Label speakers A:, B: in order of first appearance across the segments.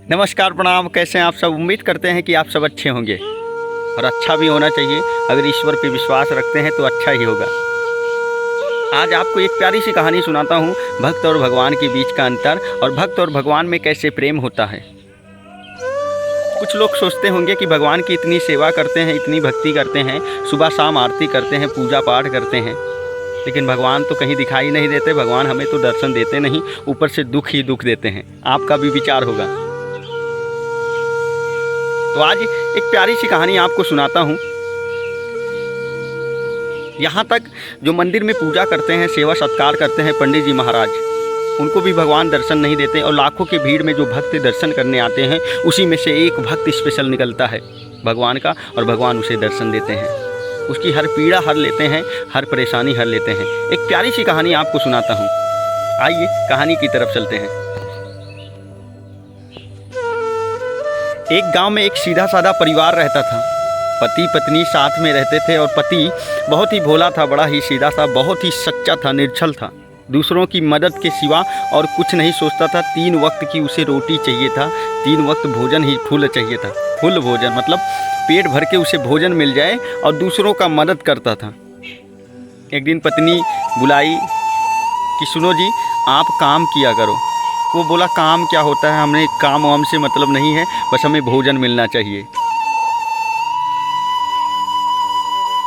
A: नमस्कार, प्रणाम। कैसे हैं आप सब? उम्मीद करते हैं कि आप सब अच्छे होंगे और अच्छा भी होना चाहिए। अगर ईश्वर पे विश्वास रखते हैं तो अच्छा ही होगा। आज आपको एक प्यारी सी कहानी सुनाता हूँ, भक्त और भगवान के बीच का अंतर और भक्त और भगवान में कैसे प्रेम होता है। कुछ लोग सोचते होंगे कि भगवान की इतनी सेवा करते हैं, इतनी भक्ति करते हैं, सुबह शाम आरती करते हैं, पूजा पाठ करते हैं, लेकिन भगवान तो कहीं दिखाई नहीं देते। भगवान हमें तो दर्शन देते नहीं, ऊपर से दुख ही दुख देते हैं। आपका भी विचार होगा। तो आज एक प्यारी सी कहानी आपको सुनाता हूँ। यहाँ तक जो मंदिर में पूजा करते हैं, सेवा सत्कार करते हैं पंडित जी महाराज, उनको भी भगवान दर्शन नहीं देते। और लाखों की भीड़ में जो भक्त दर्शन करने आते हैं, उसी में से एक भक्त स्पेशल निकलता है भगवान का, और भगवान उसे दर्शन देते हैं। उसकी हर पीड़ा हर लेते हैं, हर परेशानी हर लेते हैं। एक प्यारी सी कहानी आपको सुनाता हूँ। आइए कहानी की तरफ चलते हैं। एक गांव में एक सीधा साधा परिवार रहता था। पति पत्नी साथ में रहते थे और पति बहुत ही भोला था, बड़ा ही सीधा सा, बहुत ही सच्चा था, निर्छल था। दूसरों की मदद के सिवा और कुछ नहीं सोचता था। 3 वक्त की उसे रोटी चाहिए था, 3 वक्त भोजन ही फुल चाहिए था। फुल भोजन मतलब पेट भर के उसे भोजन मिल जाए, और दूसरों का मदद करता था। एक दिन पत्नी बुलाई कि सुनो जी, आप काम किया करो। वो बोला काम क्या होता है, हमने काम वाम से मतलब नहीं है, बस हमें भोजन मिलना चाहिए।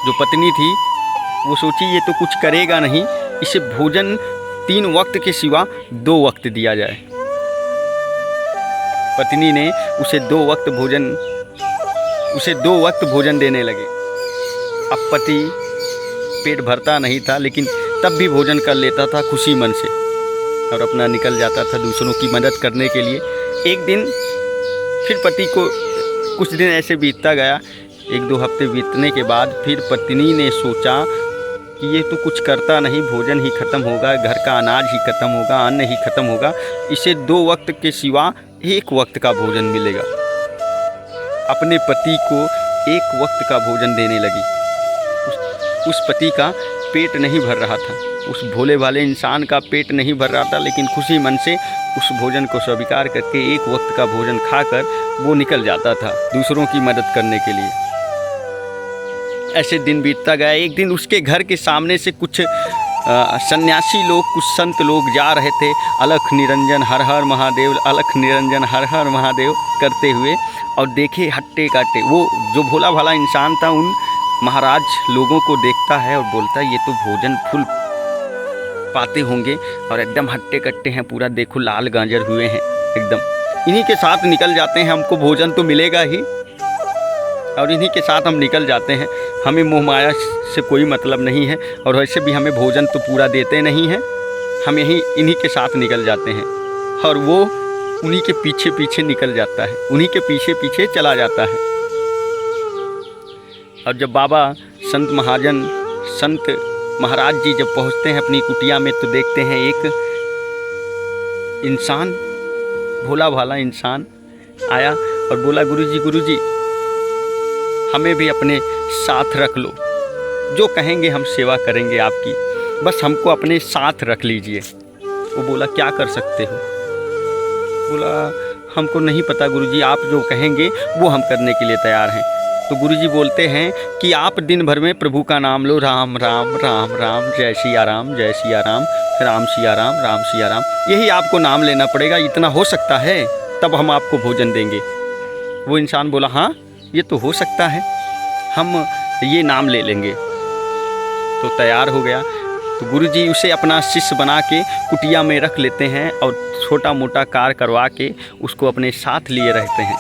A: जो पत्नी थी वो सोची ये तो कुछ करेगा नहीं, इसे भोजन 3 वक्त के सिवा 2 वक्त दिया जाए। पत्नी ने उसे 2 वक्त भोजन देने लगे। अब पति पेट भरता नहीं था, लेकिन तब भी भोजन कर लेता था खुशी मन से, और अपना निकल जाता था दूसरों की मदद करने के लिए। एक दिन फिर पति को कुछ दिन ऐसे बीतता गया। 1-2 हफ्ते बीतने के बाद फिर पत्नी ने सोचा कि ये तो कुछ करता नहीं, भोजन ही खत्म होगा, घर का अनाज ही खत्म होगा, अन्न ही खत्म होगा, इसे 2 वक्त के सिवा 1 वक्त का भोजन मिलेगा। अपने पति को 1 वक्त का भोजन देने लगी। उस पति का पेट नहीं भर रहा था, उस भोले भाले इंसान का पेट नहीं भर रहा था, लेकिन खुशी मन से उस भोजन को स्वीकार करके 1 वक्त का भोजन खाकर वो निकल जाता था दूसरों की मदद करने के लिए। ऐसे दिन बीतता गया। एक दिन उसके घर के सामने से कुछ सन्यासी लोग, कुछ संत लोग जा रहे थे, अलख निरंजन हर हर महादेव, अलख निरंजन हर हर महादेव करते हुए, और देखे हट्टे काटे। वो जो भोला भाला इंसान था उन महाराज लोगों को देखता है और बोलता है ये तो भोजन फुल पाते होंगे और एकदम हट्टे कट्टे हैं, पूरा देखो लाल गाजर हुए हैं एकदम। इन्हीं के साथ निकल जाते हैं, हमको भोजन तो मिलेगा ही, और इन्हीं के साथ हम निकल जाते हैं। हमें मोह माया से कोई मतलब नहीं है, और वैसे भी हमें भोजन तो पूरा देते नहीं हैं। हम इन्हीं के साथ निकल जाते हैं, और वो उन्हीं के पीछे पीछे निकल जाता है, उन्हीं के पीछे पीछे चला जाता है। और जब बाबा संत महाराज जी जब पहुंचते हैं अपनी कुटिया में, तो देखते हैं एक इंसान, भोला भाला इंसान आया और बोला गुरुजी हमें भी अपने साथ रख लो, जो कहेंगे हम सेवा करेंगे आपकी, बस हमको अपने साथ रख लीजिए। वो बोला क्या कर सकते हो? बोला हमको नहीं पता गुरुजी, आप जो कहेंगे वो हम करने के लिए तैयार हैं। तो गुरुजी बोलते हैं कि आप दिन भर में प्रभु का नाम लो, राम राम राम राम, जय सिया राम जय सिया राम, राम सिया राम सिया राम, यही आपको नाम लेना पड़ेगा। इतना हो सकता है तब हम आपको भोजन देंगे। वो इंसान बोला हाँ ये तो हो सकता है, हम ये नाम ले लेंगे। तो तैयार हो गया। तो गुरुजी उसे अपना शिष्य बना के कुटिया में रख लेते हैं, और छोटा मोटा कार्य करवा के उसको अपने साथ लिए रहते हैं।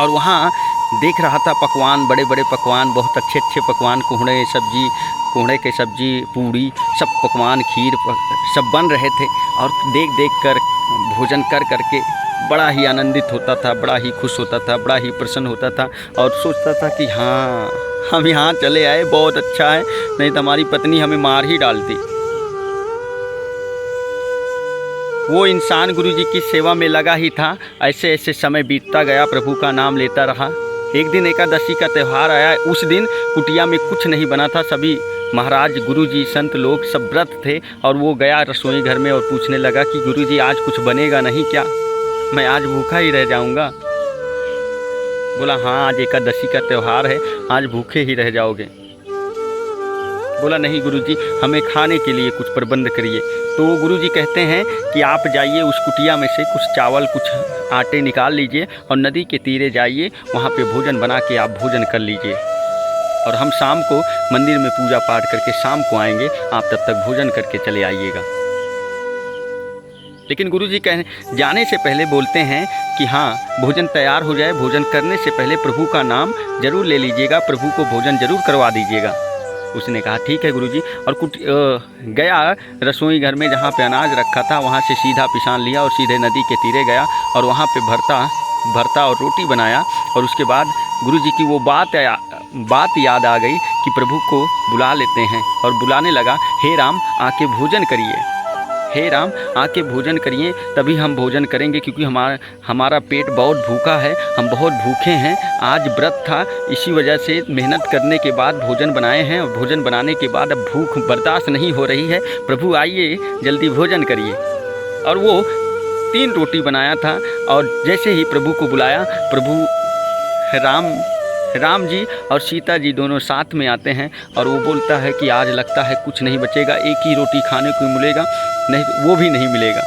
A: और वहाँ देख रहा था पकवान, बड़े बड़े पकवान, बहुत अच्छे अच्छे पकवान, कोहड़े के सब्जी, पूड़ी, सब पकवान, खीर सब बन रहे थे। और देख कर भोजन कर करके बड़ा ही आनंदित होता था, बड़ा ही खुश होता था, बड़ा ही प्रसन्न होता था, और सोचता था कि हाँ हम यहाँ चले आए, बहुत अच्छा है, नहीं तो हमारी पत्नी हमें मार ही डालती। वो इंसान गुरुजी की सेवा में लगा ही था। ऐसे ऐसे समय बीतता गया, प्रभु का नाम लेता रहा। एक दिन एकादशी का त्यौहार आया। उस दिन कुटिया में कुछ नहीं बना था, सभी महाराज, गुरुजी, संत लोग सब व्रत थे। और वो गया रसोई घर में और पूछने लगा कि गुरुजी आज कुछ बनेगा नहीं क्या? मैं आज भूखा ही रह जाऊंगा। बोला हाँ, आज एकादशी का त्यौहार है, आज भूखे ही रह जाओगे। बोला नहीं गुरुजी, हमें खाने के लिए कुछ प्रबंध करिए। तो गुरुजी कहते हैं कि आप जाइए उस कुटिया में से कुछ चावल कुछ आटे निकाल लीजिए और नदी के तीरे जाइए, वहाँ पे भोजन बना के आप भोजन कर लीजिए और हम शाम को मंदिर में पूजा पाठ करके शाम को आएंगे, आप तब तक भोजन करके चले आइएगा। लेकिन गुरुजी जाने से पहले बोलते हैं कि हाँ, भोजन तैयार हो जाए, भोजन करने से पहले प्रभु का नाम जरूर ले लीजिएगा, प्रभु को भोजन जरूर करवा दीजिएगा। उसने कहा ठीक है गुरुजी, और गया रसोई घर में जहाँ पे अनाज रखा था वहाँ से सीधा पिसान लिया और सीधे नदी के तीरे गया और वहाँ पे भरता और रोटी बनाया। और उसके बाद गुरुजी की वो बात याद आ गई कि प्रभु को बुला लेते हैं और बुलाने लगा, हे राम आके भोजन करिए, हे राम आके भोजन करिए, तभी हम भोजन करेंगे, क्योंकि हमारा पेट बहुत भूखा है, हम बहुत भूखे हैं। आज व्रत था, इसी वजह से मेहनत करने के बाद भोजन बनाए हैं और भोजन बनाने के बाद अब भूख बर्दाश्त नहीं हो रही है, प्रभु आइए जल्दी भोजन करिए। और वो 3 रोटी बनाया था और जैसे ही प्रभु को बुलाया, प्रभु राम जी और सीता जी दोनों साथ में आते हैं और वो बोलता है कि आज लगता है कुछ नहीं बचेगा, एक ही रोटी खाने को मिलेगा, नहीं वो भी नहीं मिलेगा।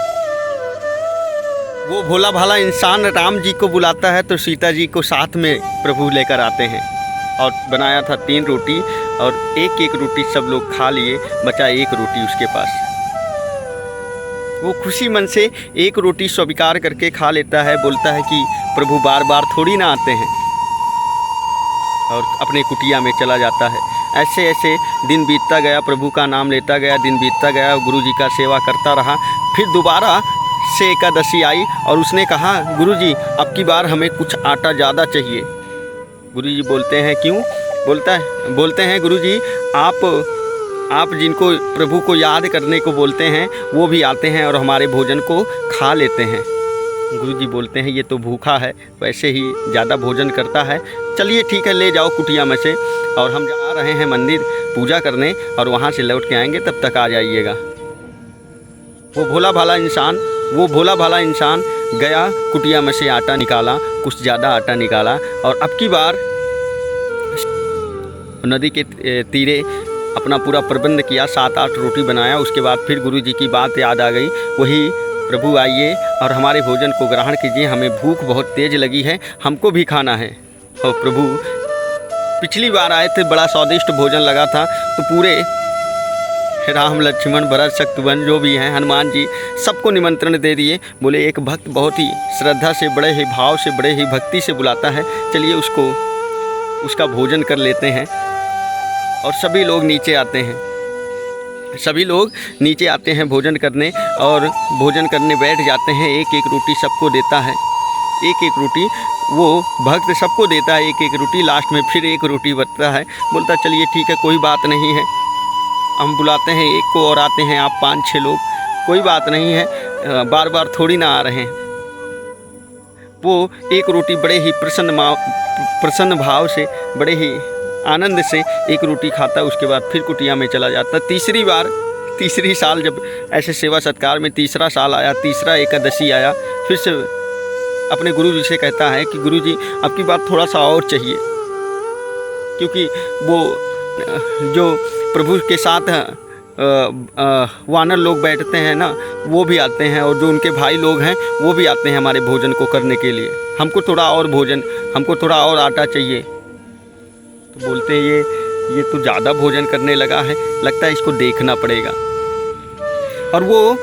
A: वो भोला भाला इंसान राम जी को बुलाता है तो सीता जी को साथ में प्रभु लेकर आते हैं और बनाया था 3 रोटी और एक रोटी सब लोग खा लिए, बचा 1 रोटी उसके पास। वो खुशी मन से 1 रोटी स्वीकार करके खा लेता है, बोलता है कि प्रभु बार बार थोड़ी ना आते हैं, और अपने कुटिया में चला जाता है। ऐसे ऐसे दिन बीतता गया, प्रभु का नाम लेता गया, दिन बीतता गया, गुरुजी का सेवा करता रहा। फिर दोबारा से एकादशी आई और उसने कहा गुरुजी अब की बार हमें कुछ आटा ज़्यादा चाहिए। गुरुजी बोलते हैं क्यों? बोलते हैं गुरुजी आप जिनको प्रभु को याद करने को बोलते हैं वो भी आते हैं और हमारे भोजन को खा लेते हैं। गुरुजी बोलते हैं ये तो भूखा है, वैसे ही ज़्यादा भोजन करता है, चलिए ठीक है ले जाओ कुटिया में से, और हम जा रहे हैं मंदिर पूजा करने और वहाँ से लौट के आएंगे, तब तक आ जाइएगा। वो भोला भाला इंसान गया, कुटिया में से आटा निकाला, कुछ ज़्यादा आटा निकाला और अब की बार नदी के तीरे अपना पूरा प्रबंध किया, 7-8 रोटी बनाया। उसके बाद फिर गुरुजी की बात याद आ गई, वही प्रभु आइए और हमारे भोजन को ग्रहण कीजिए, हमें भूख बहुत तेज़ लगी है, हमको भी खाना है। और प्रभु पिछली बार आए थे, बड़ा स्वादिष्ट भोजन लगा था, तो पूरे राम लक्ष्मण भरत शत्रुघ्न जो भी हैं, हनुमान जी, सबको निमंत्रण दे दिए। बोले एक भक्त बहुत ही श्रद्धा से, बड़े ही भाव से, बड़े ही भक्ति से बुलाता है, चलिए उसका भोजन कर लेते हैं। और सभी लोग नीचे आते हैं भोजन करने, और भोजन करने बैठ जाते हैं। एक रोटी सबको देता है, एक रोटी वो भक्त सबको देता है, एक रोटी। लास्ट में फिर 1 रोटी बचता है, बोलता चलिए ठीक है कोई बात नहीं है, हम बुलाते हैं एक को और आते हैं आप 5-6 लोग, कोई बात नहीं है, बार बार थोड़ी ना आ रहे हैं। वो 1 रोटी बड़े ही प्रसन्न भाव से, बड़े ही आनंद से 1 रोटी खाता, उसके बाद फिर कुटिया में चला जाता। तीसरी साल जब ऐसे सेवा सत्कार में तीसरा साल आया, तीसरा एकादशी आया, फिर से अपने गुरु जी से कहता है कि गुरु जी अब की बार थोड़ा सा और चाहिए, क्योंकि वो जो प्रभु के साथ वानर लोग बैठते हैं ना, वो भी आते हैं, और जो उनके भाई लोग हैं वो भी आते हैं हमारे भोजन को करने के लिए, हमको थोड़ा और भोजन, हमको थोड़ा और आटा चाहिए। तो बोलते हैं ये तो ज़्यादा भोजन करने लगा है, लगता है इसको देखना पड़ेगा। और वो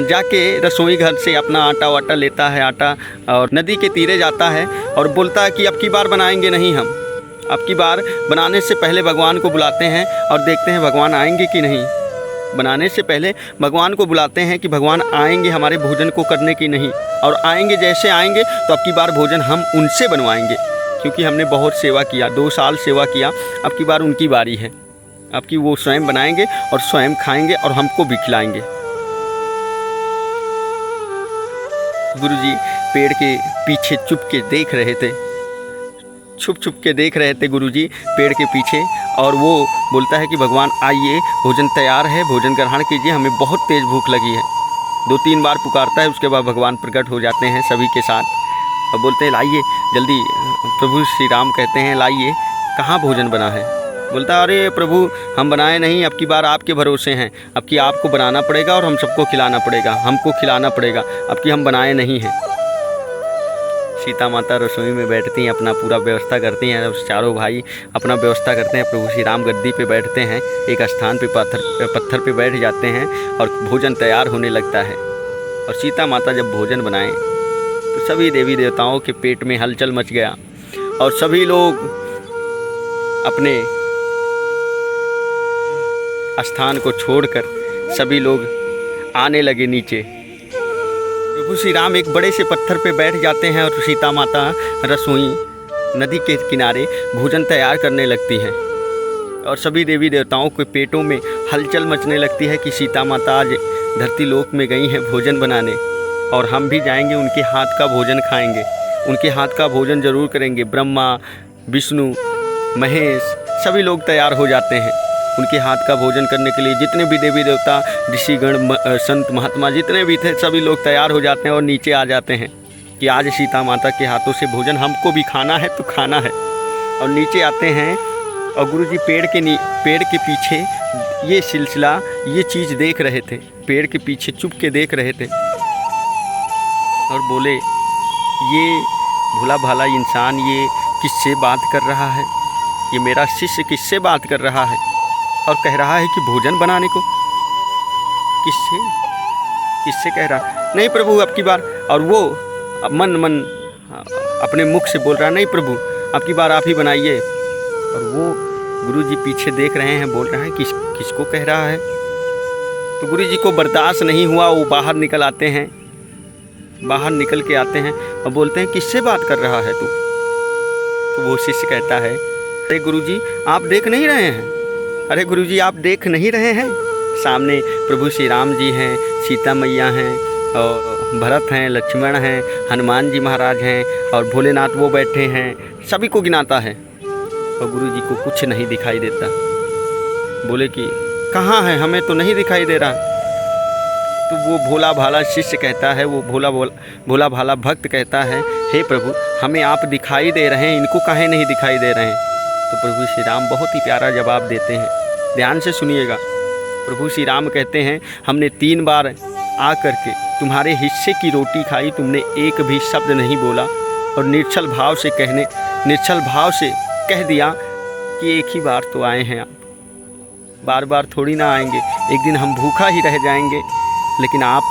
A: जाके रसोई घर से अपना आटा वाटा लेता है, आटा, और नदी के तीरे जाता है और बोलता है कि अब की बार बनाएंगे नहीं हम, अब की बार बनाने से पहले भगवान को बुलाते हैं और देखते हैं भगवान आएंगे कि नहीं। बनाने से पहले भगवान को बुलाते हैं कि भगवान आएंगे हमारे भोजन को करने की नहीं, और आएंगे, जैसे आएंगे तो अब की बार भोजन हम उनसे बनवाएंगे, क्योंकि हमने बहुत सेवा किया, 2 साल सेवा किया, अब की बार उनकी बारी है, अब की वो स्वयं बनाएंगे और स्वयं खाएंगे और हमको भी खिलाएंगे। गुरुजी पेड़ के पीछे छुप के देख रहे थे गुरुजी पेड़ के पीछे, और वो बोलता है कि भगवान आइए, भोजन तैयार है, भोजन ग्रहण कीजिए, हमें बहुत तेज़ भूख लगी है। 2-3 बार पुकारता है, उसके बाद भगवान प्रकट हो जाते हैं सभी के साथ और बोलते हैं लाइए जल्दी। प्रभु श्री राम कहते हैं लाइए, कहाँ भोजन बना है? बोलता है अरे प्रभु हम बनाए नहीं, अब की बार आपके भरोसे हैं, अब की आपको बनाना पड़ेगा और हम सबको खिलाना पड़ेगा, हमको खिलाना पड़ेगा, अब की हम बनाए नहीं हैं। सीता माता रसोई में बैठती हैं, अपना पूरा व्यवस्था करती हैं, और चारों भाई अपना व्यवस्था करते हैं। प्रभु श्री राम गद्दी पे बैठते हैं, एक स्थान पे पत्थर पे बैठ जाते हैं और भोजन तैयार होने लगता है। और सीता माता जब भोजन बनाएं तो सभी देवी देवताओं के पेट में हलचल मच गया और सभी लोग अपने स्थान को छोड़कर सभी लोग आने लगे नीचे। प्रभु श्री राम एक बड़े से पत्थर पे बैठ जाते हैं और सीता माता रसोई नदी के किनारे भोजन तैयार करने लगती हैं और सभी देवी देवताओं के पेटों में हलचल मचने लगती है कि सीता माता आज धरती लोक में गई हैं भोजन बनाने और हम भी जाएंगे, उनके हाथ का भोजन खाएंगे, उनके हाथ का भोजन जरूर करेंगे। ब्रह्मा, विष्णु, महेश सभी लोग तैयार हो जाते हैं उनके हाथ का भोजन करने के लिए। जितने भी देवी देवता, ऋषिगण, संत महात्मा जितने भी थे सभी लोग तैयार हो जाते हैं और नीचे आ जाते हैं कि आज सीता माता के हाथों से भोजन हमको भी खाना है तो खाना है। और नीचे आते हैं और गुरुजी पेड़ के पीछे ये सिलसिला, ये चीज़ देख रहे थे, पेड़ के पीछे चुप के देख रहे थे और बोले ये भोला भाला इंसान ये किससे बात कर रहा है? ये मेरा शिष्य किससे बात कर रहा है और कह रहा है कि भोजन बनाने को? किससे कह रहा? नहीं प्रभु अब की बार। और वो मन अपने मुख से बोल रहा नहीं प्रभु अब की बार आप ही बनाइए। और वो गुरुजी पीछे देख रहे हैं, बोल रहे हैं किसको कह रहा है? तो गुरुजी को बर्दाश्त नहीं हुआ, वो बाहर निकल आते हैं, बाहर निकल के आते हैं और बोलते हैं किससे बात कर रहा है तू? तो वो शिष्य कहता है अरे गुरुजी आप देख नहीं रहे हैं? अरे गुरुजी आप देख नहीं रहे हैं? सामने प्रभु श्री राम जी हैं, सीता मैया हैं और भरत हैं, लक्ष्मण हैं, हनुमान जी महाराज हैं और भोलेनाथ वो बैठे हैं, सभी को गिनाता है और गुरुजी को कुछ नहीं दिखाई देता। बोले कि कहाँ है, हमें तो नहीं दिखाई दे रहा। तो वो भोला भाला शिष्य कहता है, वो भोला भाला भक्त कहता है हे प्रभु हमें आप दिखाई दे रहे हैं, इनको काहे नहीं दिखाई दे रहे हैं? तो प्रभु श्री राम बहुत ही प्यारा जवाब देते हैं, ध्यान से सुनिएगा। प्रभु श्री राम कहते हैं हमने 3 बार आ करके तुम्हारे हिस्से की रोटी खाई, तुमने एक भी शब्द नहीं बोला और निश्चल भाव से कह दिया कि एक ही बार तो आए हैं आप, बार बार थोड़ी ना आएंगे, एक दिन हम भूखा ही रह जाएंगे, लेकिन आप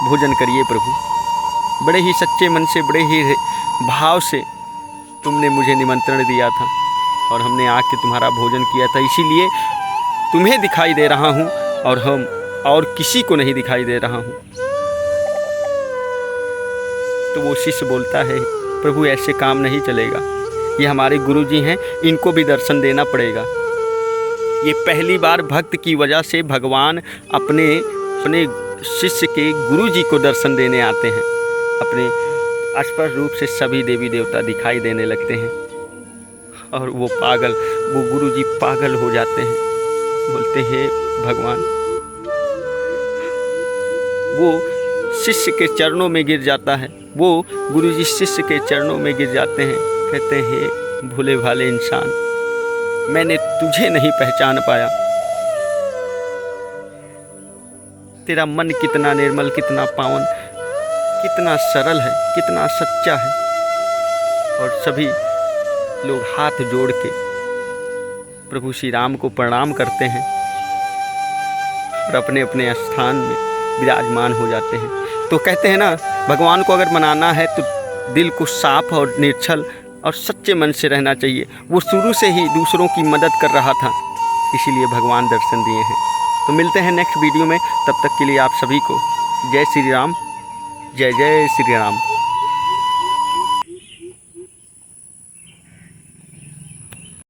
A: भोजन करिए प्रभु। बड़े ही सच्चे मन से, बड़े ही भाव से तुमने मुझे निमंत्रण दिया था और हमने आके तुम्हारा भोजन किया था, इसीलिए तुम्हें दिखाई दे रहा हूँ और किसी को नहीं दिखाई दे रहा हूँ। तो वो शिष्य बोलता है प्रभु ऐसे काम नहीं चलेगा, ये हमारे गुरुजी हैं, इनको भी दर्शन देना पड़ेगा। ये पहली बार भक्त की वजह से भगवान अपने शिष्य के गुरुजी को दर्शन देने आते हैं। अपने स्पष्ट रूप से सभी देवी देवता दिखाई देने लगते हैं और वो गुरुजी पागल हो जाते हैं, बोलते हैं भगवान। वो शिष्य के चरणों में गिर जाता है, वो गुरुजी शिष्य के चरणों में गिर जाते हैं, कहते हैं भोले भाले इंसान मैंने तुझे नहीं पहचान पाया, तेरा मन कितना निर्मल, कितना पावन, कितना सरल है, कितना सच्चा है। और सभी लोग हाथ जोड़ के प्रभु श्री राम को प्रणाम करते हैं और अपने अपने स्थान में विराजमान हो जाते हैं। तो कहते हैं ना भगवान को अगर मनाना है तो दिल को साफ और निर्छल और सच्चे मन से रहना चाहिए। वो शुरू से ही दूसरों की मदद कर रहा था, इसीलिए भगवान दर्शन दिए हैं। तो मिलते हैं नेक्स्ट वीडियो में, तब तक के लिए आप सभी को जय श्री राम, जय जय श्री राम।